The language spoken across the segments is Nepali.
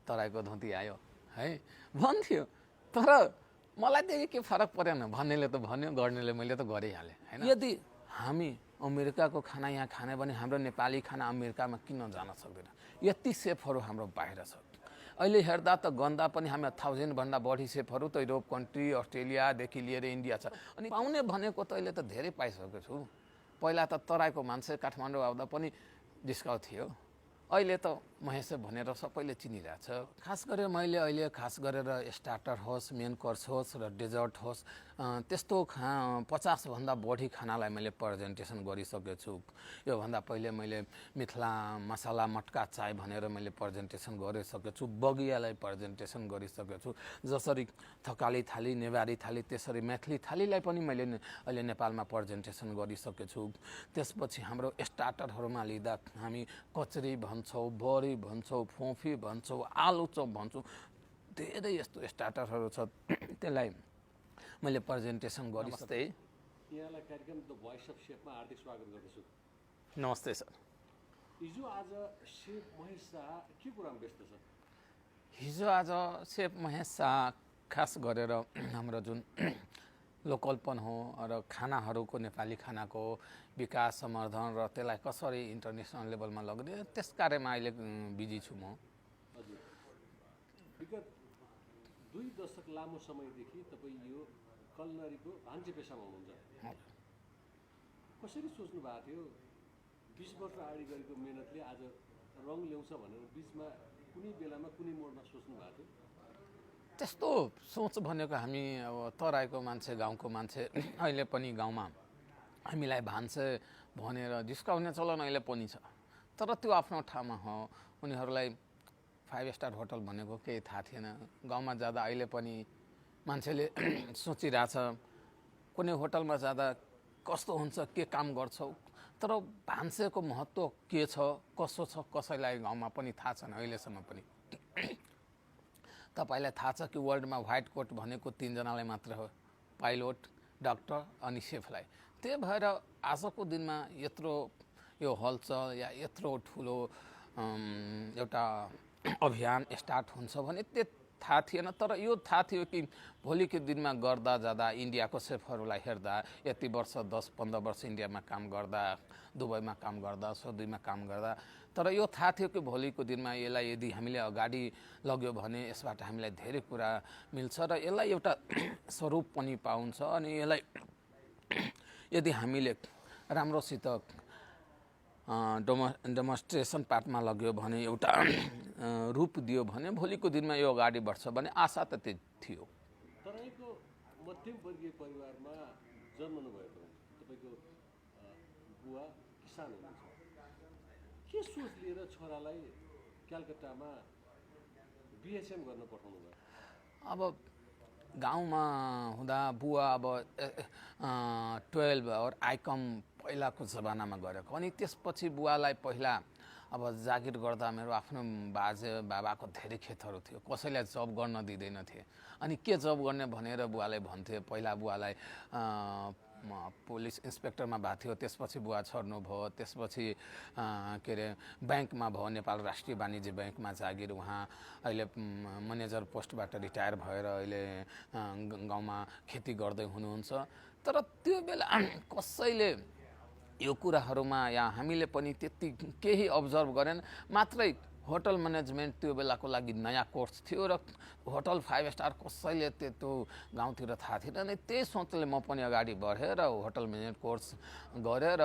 तराईको धोती आयो है भन्थ्यो। तर मलाई त्यही के फरक परेन, भन्नेले त भन्यो, गर्नेले मैले त गरिहालेँ हैन। यदि हामी अमेरिकाको खाना यहाँ खाने भने हाम्रो नेपाली खाना अमेरिकामा किन जान सक्दैन? यति सेफहरू हाम्रो बाहिर छ। अहिले हेर्दा त गन्दा पनि हामी 1000 भन्दा बढी सेफहरू त युरोप कन्ट्री, अस्ट्रेलियादेखि लिएर इन्डिया छ। अनि पाउने भनेको त अहिले त धेरै पाइसकेको छु। पहिला त तराईको मान्छे काठमाडौँ आउँदा पनि डिस्काउन्ट थियो, अहिले त महेश भनेर सबैले चिनिरहेछ। खास गरेर मैले अहिले खास गरेर स्टार्टर होस्, मेन कोर्स होस् र डेजर्ट होस्, त्यस्तो 50 भन्दा बढी खानालाई मैले प्रेजेन्टेसन गरिसकेको छु। योभन्दा पहिले मैले मिथिला मसाला मटका चाय भनेर मैले प्रेजेन्टेसन गरिसकेको छु, बगियालाई प्रेजेन्टेसन गरिसकेको छु। जसरी थकाली थाली, नेवारी थाली, त्यसरी मैथली थालीलाई पनि मैले अहिले नेपालमा प्रेजेन्टेसन गरिसकेको छु। त्यसपछि हाम्रो स्टार्टरहरूमा लिँदा हामी कचरी भन्छौँ, बडी भन्छौँ, फोफी भन्छौँ, आलु चप भन्छौँ, धेरै यस्तो स्टार्टरहरू छ, त्यसलाई मैले प्रेजेन्टेसन गरिसके। यहाँलाई कार्यक्रम द भोइस अफ सेफमा हार्दिक स्वागत गर्दछु। नमस्ते सर। हिजो आज सेफ महेश शाह के कुरामा व्यस्त छ? हिजो आज सेफ महेश शाह खास गरेर हाम्रो जुन लोकलपन हो र खानाहरूको, नेपाली खानाको विकास, सम्वर्धन र त्यसलाई कसरी इन्टरनेसनल लेभलमा लग्ने, त्यस कार्यमा अहिले बिजी छु म। हजुर, विगत 2 दशक लामो समयदेखि तपाईँ यो कलनरीको भान्जे पेसामा हुनुहुन्छ। कसरी सोच्नु भएको थियो 20 वर्ष अगाडि गरेको मेहनतले आज रङ ल्याउँछ भनेर बिचमा कुनै बेलामा कुनै मोडमा सोच्नु भएको थियो? त्यस्तो सोच भनेको हामी अब तराईको मान्छे, गाउँको मान्छे, अहिले पनि गाउँमा हामीलाई भान्से भनेर जिस्काउने चलन अहिले पनि छ। तर त्यो आफ्नो ठाउँमा हो। उनीहरूलाई 5 स्टार होटल भनेको केही थाहा थिएन। गाउँमा जाँदा अहिले पनि मान्छेले सोचिरहेछ कुनै होटलमा जाँदा कस्तो हुन्छ, के काम गर्छौ, तर भान्सेको महत्त्व के छ, कसो छ, कसैलाई गाउँमा पनि थाहा छैन अहिलेसम्म पनि। तपाईँलाई थाहा छ कि वर्ल्डमा व्हाइट कोट भनेको 3 जनालाई मात्र हो, पाइलट, डाक्टर अनि सेफलाई। त्यही भएर आजको दिनमा यत्रो यो हलचल या यत्रो ठुलो एउटा अभियान स्टार्ट हुन्छ भने त्यो थाहा थिएन। तर यो थाहा थियो कि भोलिको दिनमा गर्दा जाँदा इन्डियाको सेफहरूलाई हेर्दा यति वर्ष 10-15 वर्ष इन्डियामा काम गर्दा, दुबईमा काम गर्दा, सौदीमा काम गर्दा, तर यो थाहा थियो कि भोलिको दिनमा यसलाई यदि हामीले अगाडि लग्यो भने यसबाट हामीलाई धेरै कुरा मिल्छ र यसलाई एउटा स्वरूप पनि पाउँछ। अनि यसलाई यदि हामीले राम्रोसित डेमोन्स्ट्रेसन पार्टमा लग्यो भने, एउटा रूप दियो भने भोलिको दिनमा यो अगाडि बढ्छ भन्ने आशा त त्यो थियो। तराईको मध्यमवर्गीय परिवारमा जन्मनु भएको तपाईँको बुवा किसान हुनुहुन्छ। के सोच लिएर छोरालाई कलकत्तामा बिएसएम गर्न पठाउनु भयो? अब गाउँमा हुँदा बुवा अब 12 और आइकम पहिलाको जमानामा गरेको, अनि त्यसपछि बुवालाई पहिला अब जागिर गर्दा मेरो आफ्नो बाबाको धेरै खेतहरू थियो, कसैलाई जब गर्न दिँदैन थिए। अनि के जब गर्ने भनेर बुवालाई भन्थे। पहिला बुवालाई पुलिस इन्सपेक्टरमा भएको थियो, त्यसपछि बुवा छोड्नु भयो, त्यसपछि के अरे ब्याङ्कमा भयो, नेपाल राष्ट्रिय वाणिज्य ब्याङ्कमा जागिर। उहाँ अहिले म्यानेजर पोस्टबाट रिटायर भएर अहिले गाउँमा खेती गर्दै हुनुहुन्छ। तर त्यो बेला कसैले यो कुराहरूमा या हामीले पनि त्यति केही अब्जर्भ गरेन। मात्रै होटल म्यानेजमेन्ट त्यो बेलाको लागि नयाँ कोर्स थियो र होटल 5 स्टार कसैले त्यो गाउँतिर थाहा थिएन। अनि त्यही सोचले म पनि अगाडि बढेर होटल म्यानेजमेन्ट कोर्स गरेर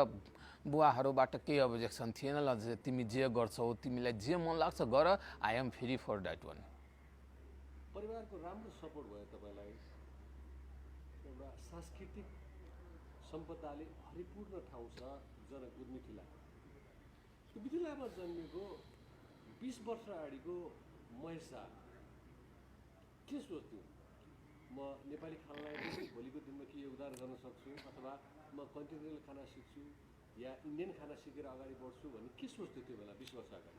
बुवाहरूबाट केही अब्जेक्सन थिएन। ल तिमी जे गर्छौ, तिमीलाई जे मन लाग्छ गर, I am free for that one. परिवारको राम्रो सपोर्ट भयो तपाईँलाई। एउटा सांस्कृतिक सम्पदाले भरिपूर्ण ठाउँ छ जनकपुर मिथिला। मिथिलामा जन्मेको 20 वर्ष अगाडिको महेश शाह के सोच्थ्यो? म नेपाली खानालाई भोलिको दिनमा के योगदान गर्न सक्छु, अथवा म कन्टिनेन्टल खाना सिक्छु या इन्डियन खाना सिकेर अगाडि बढ्छु भन्ने के सोच्थ्यो त्यो बेला 20 वर्ष अगाडि?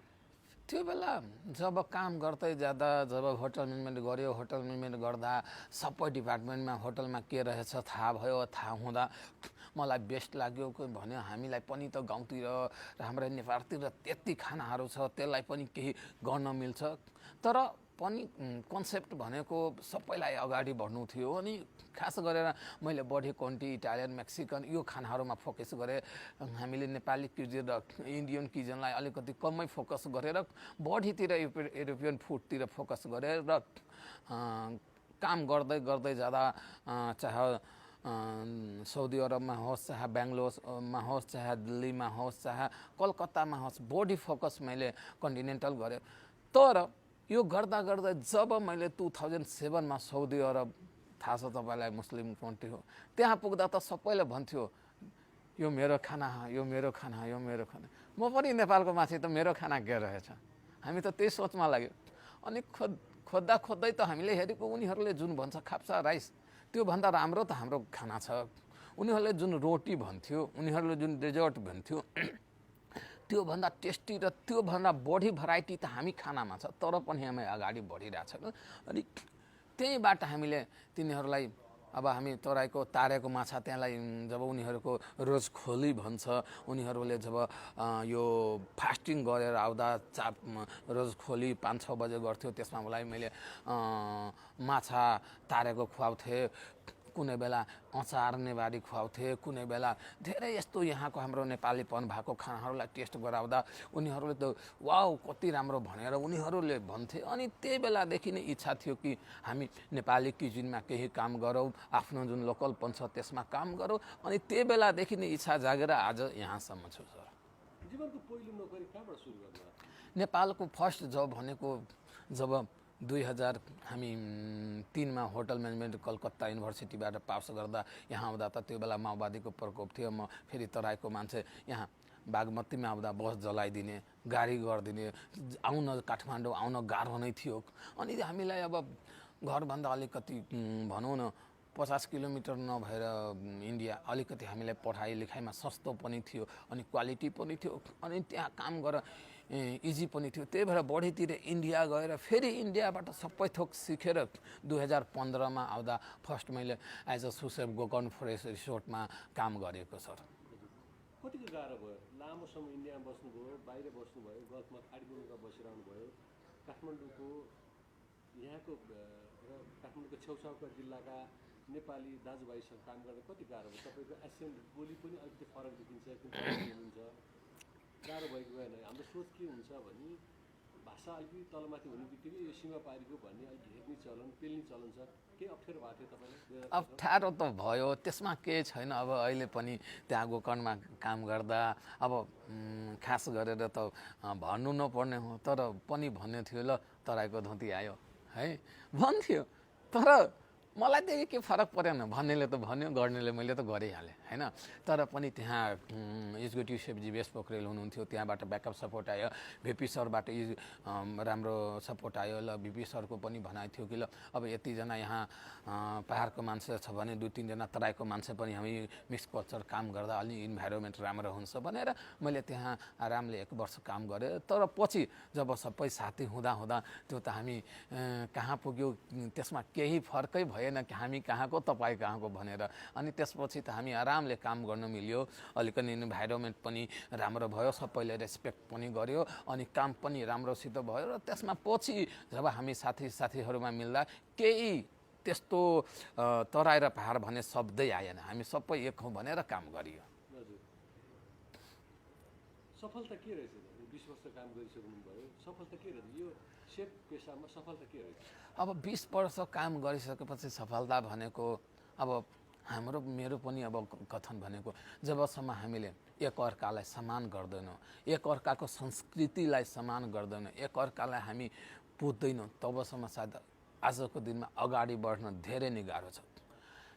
त्यो बेला जब काम गर्दै जाँदा, जब होटल म्यानेजमेन्ट गऱ्यो, होटल म्यानेजमेन्ट गर्दा सबै डिपार्टमेन्टमा होटलमा के रहेछ थाहा भयो। थाहा हुँदा मलाई बेस्ट लाग्यो भन्यो। हामीलाई पनि त गाउँतिर र हाम्रा नेपालतिर त्यति खानाहरू छ, त्यसलाई पनि केही गर्न मिल्छ। तर पनि कन्सेप्ट भनेको सबैलाई अगाडि बढ्नु थियो। अनि खास गरेर मैले बढी क्वान्टी इटालियन, मेक्सिकन यो खानाहरूमा फोकस गरेँ। हामीले नेपाली क्युजिन र इन्डियन क्युजिनलाई अलिकति कमै फोकस गरेर बढीतिर युरोपियन फुडतिर फोकस गरेर काम गर्दै गर्दै जाँदा चाहे साउदी अरबमा होस्, चाहे बेङ्गलोरमा होस्, चाहे दिल्लीमा होस्, चाहे कलकत्तामा होस्, बढी फोकस मैले कन्टिनेन्टल गरेँ। तर यो गर्दा गर्दै जब मैले 2007मा साउदी अरब, थाहा छ तपाईँलाई मुस्लिम कन्ट्री हो, त्यहाँ पुग्दा त सबैले भन्थ्यो यो मेरो खाना, यो मेरो खाना, यो मेरो खाना। म पनि नेपालको मान्छे त मेरो खाना के रहेछ, हामी त त्यही सोचमा लाग्यो। अनि खोज्दा खोज्दै त हामीले हेरेको उनीहरूले जुन भन्छ खाप्सा राइस, त्योभन्दा राम्रो त हाम्रो खाना छ। उनीहरूले जुन रोटी भन्थ्यो, उनीहरूले जुन डेजर्ट भन्थ्यो, त्योभन्दा टेस्टी र त्योभन्दा बढी भराइटी त हामी खानामा छ। तर पनि हामी अगाडि बढिरहेको छ। अनि त्यहीबाट हामीले तिनीहरूलाई अब हामी तराईको तारेको माछा, त्यहाँलाई जब उनीहरूको रोज खोली भन्छ, उनीहरूले जब यो फास्टिङ गरेर आउँदा रोज खोली 5-6 बजे गर्थ्यो, त्यसमा मलाई मैले माछा तारेको खुवाउँथेँ, कुनै बेला अचार नेवारी खुवाउँथे, कुनै बेला धेरै यस्तो यहाँको हाम्रो नेपालीपन भएको खानाहरूलाई टेस्ट गराउँदा उनीहरूले त वाउ कति राम्रो भनेर उनीहरूले भन्थे। अनि त्यही बेलादेखि नै इच्छा थियो कि हामी नेपाली क्युजिनमा केही काम गरौँ, आफ्नो जुन लोकलपन छ त्यसमा काम गरौँ। अनि त्यही बेलादेखि नै इच्छा जागेर आज यहाँसम्म छु सर। जीवनको पहिलो नोकरी कहाँबाट सुरु गर्नु? नेपालको फर्स्ट जब भनेको जब 2003मा होटल म्यानेजमेन्ट कलकत्ता युनिभर्सिटीबाट पास गर्दा यहाँ आउँदा त त्यो बेला माओवादीको प्रकोप थियो। म फेरि तराईको मान्छे, यहाँ बागमतीमा आउँदा बस जलाइदिने, गाडी गरिदिने, आउन काठमाडौँ आउन गाह्रो नै थियो। अनि हामीलाई अब घरभन्दा अलिकति भनौँ न 50 किलोमिटर नभएर इन्डिया, अलिकति हामीलाई पढाइ लेखाइमा सस्तो पनि थियो अनि क्वालिटी पनि थियो, अनि त्यहाँ काम गरेर इजी पनि थियो। त्यही भएर बढीतिर इन्डिया गएर फेरि इन्डियाबाट सबै थोक सिकेर 2015मा आउँदा फर्स्ट मैले एज अ सुसेफ गोकर्न फरेस्ट रिसोर्टमा काम गरेको सर। कतिको गाह्रो भयो? लामो समय इन्डियामा बस्नुभयो, बाहिर बस्नुभयो, गल्फमा खाडीमुलुकमा बसिरहनु भयो, काठमाडौँको यहाँको र काठमाडौँको छेउछाउका जिल्लाका नेपाली दाजुभाइसँग काम गर्दा कति गाह्रो भयो? तपाईँको एसेन्ट बोली पनि अलिकति फरक देखिन्छ, हुनुहुन्छ, गाह्रो भएको भएन? हाम्रो सोच के हुन्छ भने भाषा अलिकति तलमाथि हुने बित्तिकै यो सीमा पारीको भन्ने अलिक हेर्ने चलन, पेल्ने चलन छ। के अप्ठ्यारो भएको थियो तपाईँलाई? अप्ठ्यारो त भयो, त्यसमा केही छैन। अब अहिले पनि त्यहाँ गोकर्णमा काम गर्दा अब खास गरेर त भन्नु नपर्ने हो, तर पनि भन्ने थियो ल तराईको धोती आयो है भन्थ्यो। तर मलाई त के फरक परेन, भन्नेले त भन्यो, गर्नेले मैले त गरिहालेँ होइन। तर पनि त्यहाँ एक्जिक्युटिभ सेफ जीवेश पोखरेल हुनुहुन्थ्यो, त्यहाँबाट ब्याकअप सपोर्ट आयो, भिपी सरबाट राम्रो सपोर्ट आयो। ल भिपी सरको पनि भनाइ थियो कि ल अब यतिजना यहाँ पहाडको मान्छे छ भने 2-3 जना तराईको मान्छे पनि हामी मिक्स कल्चर काम गर्दा अलि इन्भाइरोमेन्ट राम्रो हुन्छ भनेर मैले त्यहाँ आरामले 1 वर्ष काम गरेँ। तर पछि जब सबै साथी हुँदा हुँदा त्यो त हामी कहाँ पुग्यो, त्यसमा केही फरकै भएन कि हामी कहाँको तपाईँ कहाँको भनेर। अनि त्यसपछि त हामी आरामले काम गर्न मिल्यो, अलिकति इन्भाइरोमेन्ट पनि राम्रो भयो, सबैले रेस्पेक्ट पनि गर्यो, अनि काम पनि राम्रोसित भयो। र त्यसमा पछि जब हामी साथीहरूमा मिल्दा केही त्यस्तो तराई र पहाड भन्ने शब्दै आएन, हामी सबै एक हौँ भनेर काम गरियो। सफलता के रहेछ? 20 वर्ष काम गरिसक्नु भयो, सफलता के रहेछ? यो सेफ पेसामा सफलता के रहेछ? अब 20 वर्ष काम गरिसकेपछि सफलता भनेको अब मेरो पनि अब कथन भनेको जबसम्म हामीले एकअर्कालाई सम्मान गर्दैनौँ, एकअर्काको संस्कृतिलाई सम्मान गर्दैनौँ, एकअर्कालाई हामी बुझ्दैनौँ, तबसम्म सायद आजको दिनमा अगाडि बढ्न धेरै नै गाह्रो छ।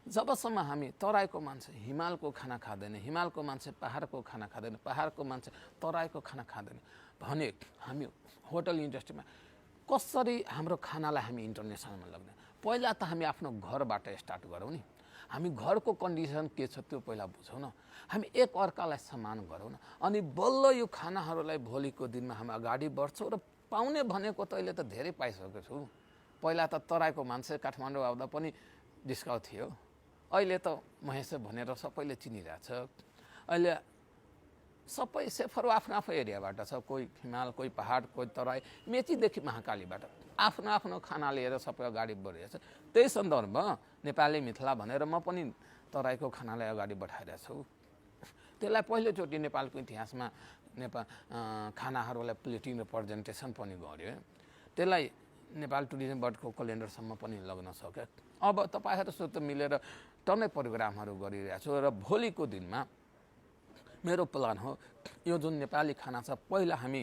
जबसम्म हामी तराईको मान्छे हिमालको खाना खाँदैन, हिमालको मान्छे पहाडको खाना खाँदैन, पहाडको मान्छे तराईको खाना खाँदैन भने हामी होटल इन्डस्ट्रीमा कसरी हाम्रो खानालाई हामी इन्टरनेसनलमा लग्ने? पहिला त हामी आफ्नो घरबाट स्टार्ट गरौँ नि। हामी घरको कन्डिसन के छ त्यो पहिला बुझौँ न, हामी एकअर्कालाई सम्मान गरौँ न, अनि बल्ल यो खानाहरूलाई भोलिको दिनमा हामी अगाडि बढ्छौँ। र पाउने भनेको त अहिले त धेरै पाइसकेको छु। पहिला त तराईको मान्छे काठमाडौँ आउँदा पनि डिस्काउन्ट थियो, अहिले त महेश भनेर सबैले चिनिरहेछ। अहिले सबै सेफहरू आफ्नो आफ्नो एरियाबाट छ, कोही हिमाल, कोही पहाड, कोही तराई, मेचीदेखि महाकालीबाट आफ्नो आफ्नो खाना लिएर सबै अगाडि बढिरहेछ। त्यही सन्दर्भमा नेपाली मिथिला भनेर म पनि तराईको खानालाई अगाडि बढाइरहेको छु। त्यसलाई पहिलोचोटि नेपालको इतिहासमा खानाहरूलाई प्लेटिङ र प्रेजेन्टेसन पनि गर्यो। त्यसलाई नेपाल टुरिज्म बोर्डको क्यालेन्डरसम्म पनि लग्न सक्यो। अब तपाईँहरूसित मिलेर टन्नै प्रोग्रामहरू गरिरहेको छु र भोलिको दिनमा मेरो प्लान हो यो जुन नेपाली खाना छ पहिला हामी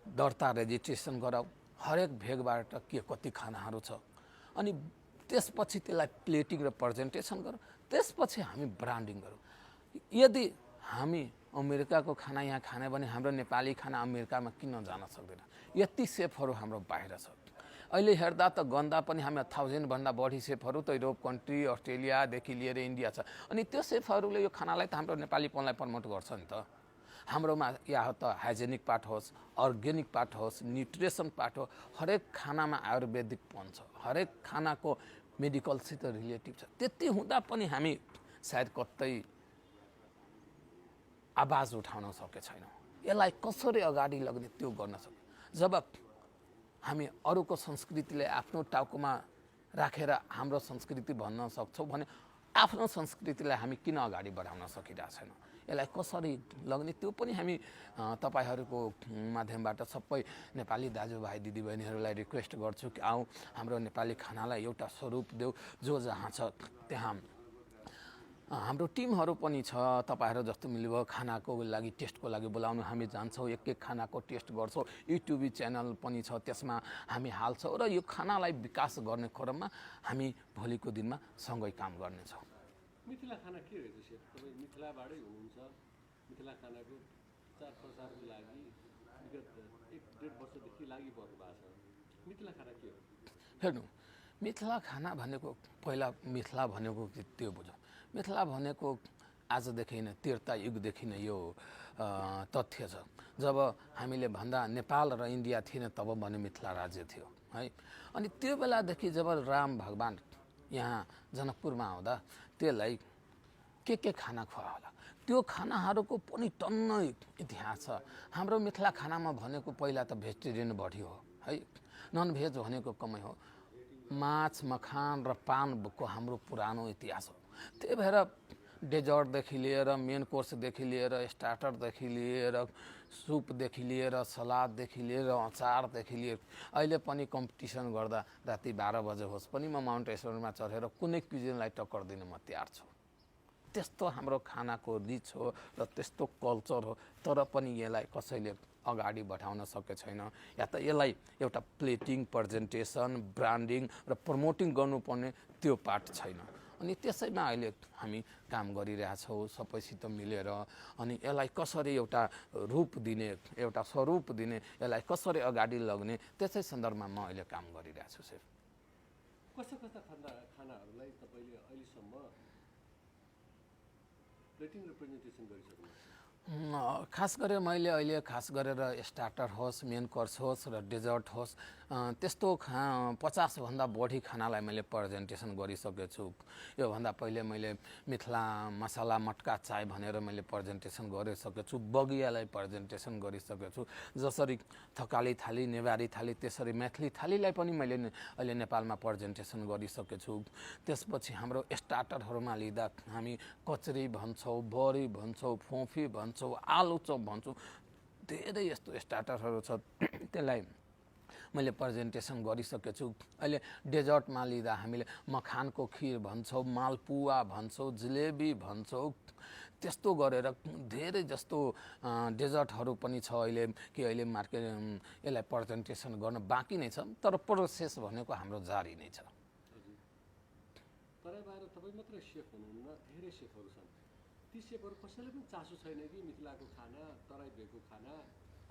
दर्ता रेजिस्ट्रेसन गराउँ, हरेक भेगबाट के कति खानाहरू छ, अनि त्यसपछि त्यसलाई प्लेटिङ र प्रेजेन्टेसन गरौँ, त्यसपछि हामी ब्रान्डिङ गरौँ। यदि हामी अमेरिकाको खाना यहाँ खाने भने हाम्रो नेपाली खाना अमेरिकामा किन जान सक्दैन? यति सेफहरू हाम्रो बाहिर छ। अहिले हेर्दा त गन्दा पनि हामी 1000भन्दा बढी सेफहरू त युरोप कन्ट्री, अस्ट्रेलियादेखि लिएर इन्डिया छ। अनि त्यो सेफहरूले यो खानालाई त हाम्रो नेपालीपनलाई प्रमोट गर्छ नि त। हाम्रोमा या त हाइजेनिक पार्ट होस्, अर्ग्यानिक पार्ट होस्, न्युट्रिसन पार्ट हो, हरेक खानामा आयुर्वेदिक पन छ, हरेक खानाको मेडिकलसित रिलेटिभ छ। त्यति हुँदा पनि हामी सायद कतै आवाज उठाउन सके छैनौँ। यसलाई कसरी अगाडि लग्ने त्यो गर्न सक्यो। जब हामी अरूको संस्कृतिले आफ्नो टाउकोमा राखेर हाम्रो संस्कृति भन्न सक्छौँ भने आफ्नो संस्कृतिलाई हामी किन अगाडि बढाउन सकिरहेको छैनौँ? यसलाई कसरी लग्ने त्यो पनि हामी तपाईँहरूको माध्यमबाट सबै नेपाली दाजुभाइ दिदीबहिनीहरूलाई रिक्वेस्ट गर्छु कि आऊ हाम्रो नेपाली खानालाई एउटा स्वरूप देऊ। जो जहाँ छ त्यहाँ हाम्रो टिमहरू पनि छ, तपाईँहरू जस्तो मिल्नुभयो खानाको लागि टेस्टको लागि बोलाउनु हामी जान्छौँ, एक एक खानाको टेस्ट गर्छौँ। युट्युब च्यानल पनि छ, त्यसमा हामी हाल्छौँ र यो खानालाई विकास गर्ने क्रममा हामी भोलिको दिनमा सँगै काम गर्नेछौँ। मिथिला खाना के रहेछ सेफ? तपाईँ मिथिलाबाटै हुनुहुन्छ, मिथिला खानाको प्रचार प्रसारको लागि विगत 1-1.5 वर्षदेखि लागि पर्नु भएको छ। मिथिला खाना के हो? हेर्नु, मिथिला खाना भनेको पहिला मिथिला भनेको त्यो बुझौँ। मिथिला भनेको आजदेखि नै त्रेता युगदेखि नै यो तथ्य छ। जब हामीले भन्दा नेपाल र इन्डिया थिएन तब भने मिथिला राज्य थियो है। अनि त्यो बेलादेखि जब राम भगवान यहाँ जनकपुरमा आउँदा त्यसलाई के खाना खुवायो होला, त्यो खानाहरूको पनि टन्नै इतिहास छ। हाम्रो मिथिला खानामा भनेको पहिला त भेजिटेरियन बढी हो है, नन भेज भनेको कमै हो। माछ, मखान र पानको हाम्रो पुरानो इतिहास हो। त्यही भएर डेजर्टदेखि लिएर मेन कोर्सदेखि लिएर स्टार्टरदेखि लिएर सुपदेखि लिएर सलाददेखि लिएर अचारदेखि लिएर अहिले पनि कम्पिटिसन गर्दा राति 12 बजे होस् पनि म माउन्ट एभरेस्टमा चढेर कुनै क्युजिनलाई टक्कर दिन म तयार छु। त्यस्तो हाम्रो खानाको रिच हो र त्यस्तो कल्चर हो। तर पनि यसलाई कसैले अगाडि बढाउन सके छैन, या त यसलाई एउटा प्लेटिङ, प्रेजेन्टेसन, ब्रान्डिङ र प्रमोटिङ गर्नुपर्ने त्यो पार्ट छैन। अनि त्यसैमा अहिले हामी काम गरिरहेछौँ सबैसित मिलेर। अनि यसलाई कसरी एउटा रूप दिने, एउटा स्वरूप दिने, यसलाई कसरी अगाडि लग्ने, त्यसै सन्दर्भमा म अहिले काम गरिरहेको छु सेफ। कस्ता खानाहरूलाई तपाईँले अहिलेसम्म प्लेटिङ र प्रेजेन्टेसन गरिसक्नु? खास गरेर मैले अहिले खास गरेर स्टार्टर होस्, मेन कोर्स होस् र डेजर्ट होस्, त्यस्तो 50भन्दा बढी खानालाई मैले प्रेजेन्टेसन गरिसकेको छु। योभन्दा पहिले मैले मिथिला मसाला मटका चाय भनेर मैले प्रेजेन्टेसन गरिसकेको छु, बगियालाई प्रेजेन्टेसन गरिसकेको छु। जसरी थकाली थाली, नेवारी थाली, त्यसरी मैथली थालीलाई पनि मैले अहिले नेपालमा प्रेजेन्टेसन गरिसकेको छु। त्यसपछि हाम्रो स्टार्टरहरूमा लिँदा हामी कचरी भन्छौँ, बडी भन्छौँ, फोफी भन्छौँ, आलु चप भन्छौँ, धेरै यस्तो स्टार्टरहरू छ, त्यसलाई मैले प्रेजेन्टेसन गरिसकेको छु। अहिले डेजर्टमा लिँदा हामीले मखानको खिर भन्छौँ, मालपुवा भन्छौँ, जिलेबी भन्छौँ, त्यस्तो गरेर धेरै जस्तो डेजर्टहरू पनि छ अहिले कि अहिले मार्केट यसलाई प्रेजेन्टेसन गर्न बाँकी नै छ, तर प्रोसेस भनेको हाम्रो जारी नै छ। तराई बाहिर तपाईँ मात्रै सेफ हुनुहुन्न, धेरै सेफहरू छन्। ती सेफहरू कसैले पनि चासो छैन कि मिथिलाको खाना, तराई भेगको खाना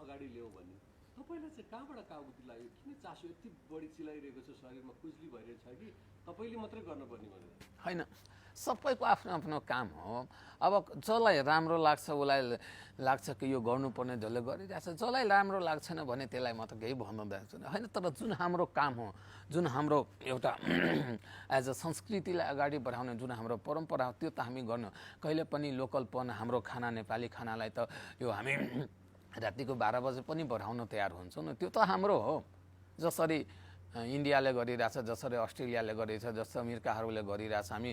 अगाडि ल्याऊ भन्ने। तपाईँलाई चाहिँ कहाँबाट काबुती लाग्यो? किन चासो यति बढी चिलाइरहेको छ, शरीरमा खुजली भइरहेको छ कि तपाईँले मात्रै गर्नुपर्ने भनेर? होइन, सबैको आफ्नो आफ्नो काम हो। अब जसलाई राम्रो लाग्छ उसलाई लाग्छ कि यो गर्नुपर्ने जसले गरिरहेछ, जसलाई राम्रो लाग्छेन भने त्यसलाई म त केही भन्न चाहन्छु होइन। तर जुन हाम्रो काम हो, जुन हाम्रो एउटा एज अ संस्कृतिलाई अगाडि बढाउने जुन हाम्रो परम्परा हो, त्यो त हामी गर्नु। कहिले पनि लोकलपन हाम्रो खाना, नेपाली खानालाई त यो हामी रातिको 12 बजे पनि बढाउन तयार हुन्छौँ न, त्यो त हाम्रो हो। जसरी इन्डियाले गरिरहेछ, जसरी अस्ट्रेलियाले गरिरहेछ, जस्तो अमेरिकाहरूले गरिरहेछ, हामी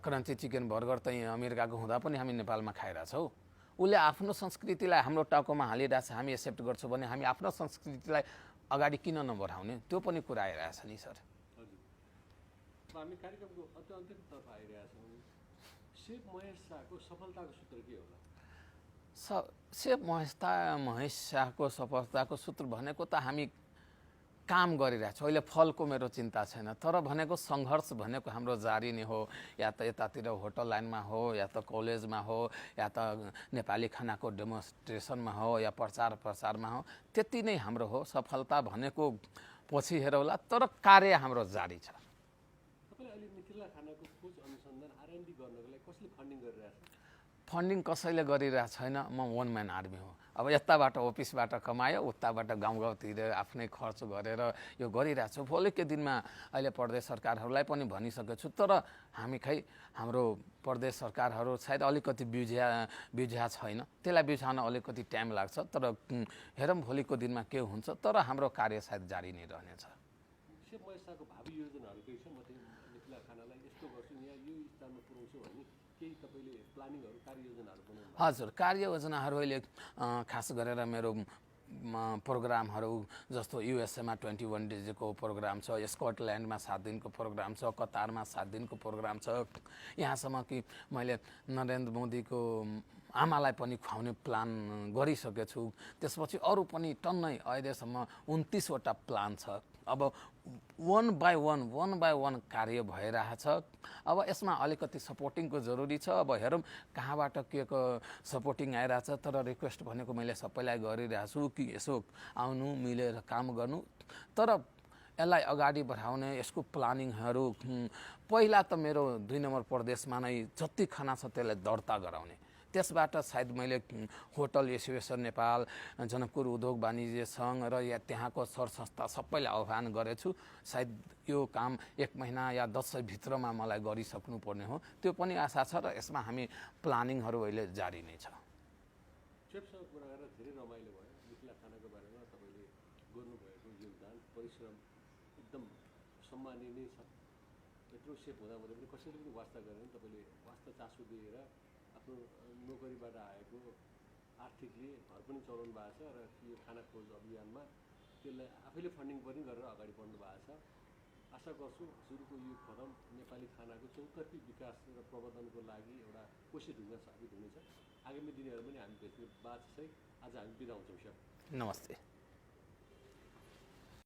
क्रन्ची चिकन बर्गर त अमेरिकाको हुँदा पनि हामी नेपालमा खाइरहेछौँ। उसले आफ्नो संस्कृतिलाई हाम्रो टाउकोमा हालिरहेछ, हामी एक्सेप्ट गर्छौँ भने हामी आफ्नो संस्कृतिलाई अगाडि किन नबढाउने, त्यो पनि कुरा आइरहेछ नि सर। हामी कार्यक्रमको अन्तिमतर्फ आइरहेछौँ। सेफ महेश शाहको सफलताको सूत्र के होला? सेफ महेश शाहको सफलताको सूत्र भनेको त हामी काम गरिरहेको छु। अहिले फलको मेरो चिन्ता छैन, तर भनेको सङ्घर्ष भनेको हाम्रो जारी नै हो। या त यतातिर होटल लाइनमा हो, या त कलेजमा हो, या त नेपाली खानाको डेमोन्स्ट्रेसनमा हो, या प्रचार प्रसारमा हो, त्यति नै हाम्रो हो। सफलता भनेको पछि हेरौला, तर कार्य हाम्रो जारी छ। तपाईँले अहिले मिथिला खानाको खोज अनुसन्धान R&D गर्नको लागि कसले फन्डिङ गरिरहेछ? फन्डिङ कसैले गरिरहेको छैन। म वान म्यान आर्मी हो। अब यताबाट अफिसबाट कमायो, उताबाट गाउँतिर आफ्नै खर्च गरेर यो गरिरहेको छु। भोलिको दिनमा अहिले प्रदेश सरकारहरूलाई पनि भनिसकेको छु, तर हामी हाम्रो प्रदेश सरकारहरू सायद अलिकति बुझ्या छैन, त्यसलाई बुझाउन अलिकति टाइम लाग्छ। तर हेरौँ भोलिको दिनमा के हुन्छ, तर हाम्रो कार्य सायद जारी नै रहनेछ। सेफ महेश शाहको भावी योजनाहरू केही छ? म चाहिँ मिथिला खानालाई यस्तो गर्छु, यहाँ यो स्थानमा पुऱ्याउँछु भन्ने केही तपाईँले प्लानिङहरू, कार्ययोजनाहरू बनाउनु? हजुर, कार्ययोजनाहरू अहिले खास गरेर मेरो प्रोग्रामहरू जस्तो युएसएमा 21 डेजको प्रोग्राम छ, स्कटल्यान्डमा 7 दिनको प्रोग्राम छ, कतारमा 7 दिनको प्रोग्राम छ। यहाँसम्म कि मैले नरेन्द्र मोदीको आमालाई पनि खुवाउने प्लान गरिसकेको छु। त्यसपछि अरू पनि टन्नै अहिलेसम्म 29वटा प्लान छ। अब वन बाई वन कार्य भइरहेछ। अब यसमा अलिकति सपोर्टिङको जरुरी छ। अब हेरौँ कहाँबाट के सपोर्टिङ आइरहेछ, तर रिक्वेस्ट भनेको मैले सबैलाई गरिरहेको छु कि यसो आउनु, मिलेर काम गर्नु। तर यसलाई अगाडि बढाउने यसको प्लानिङहरू पहिला त मेरो 2 नम्बर प्रदेशमा नै जति खाना छ त्यसलाई दर्ता गराउने, त्यसबाट सायद मैले होटल एसोसिएसन नेपाल, जनकपुर उद्योग वाणिज्य सङ्घ र या त्यहाँको सर संस्था सबैलाई आह्वान गरेछु। सायद यो काम 1 महिना या 10 भित्रमा मलाई गरिसक्नु पर्ने हो। त्यो पनि आशा छ र यसमा हामी प्लानिङहरू अहिले जारी नै छ। सेफसँग कुरा गरेर धेरै रमाइलो भयो। मिथिला खानाको बारेमा तपाईँले गर्नुभएको योगदान, परिश्रम एकदम सम्माननीय छ। यत्रो सेफ हुँदाहुँदै पनि कसैले पनि वास्ता गरेन, तपाईँले वास्ता चासो दिएर आफ्नो नोकरीबाट आएको आर्थिकले घर पनि चलाउनु भएको छ र यो खाना खोज अभियानमा त्यसलाई आफैले फन्डिङ पनि गरेर अगाडि बढ्नु भएको छ। आशा गर्छु सुरुको यो कदम नेपाली खानाको चौतर्फी विकास र प्रवर्धनको लागि एउटा कोशी ढुङ्गा साबित हुनेछ। आगामी दिनहरू पनि हामी भेट्ने बात छ। आज हामी बिदा हुन्छौँ। नमस्ते।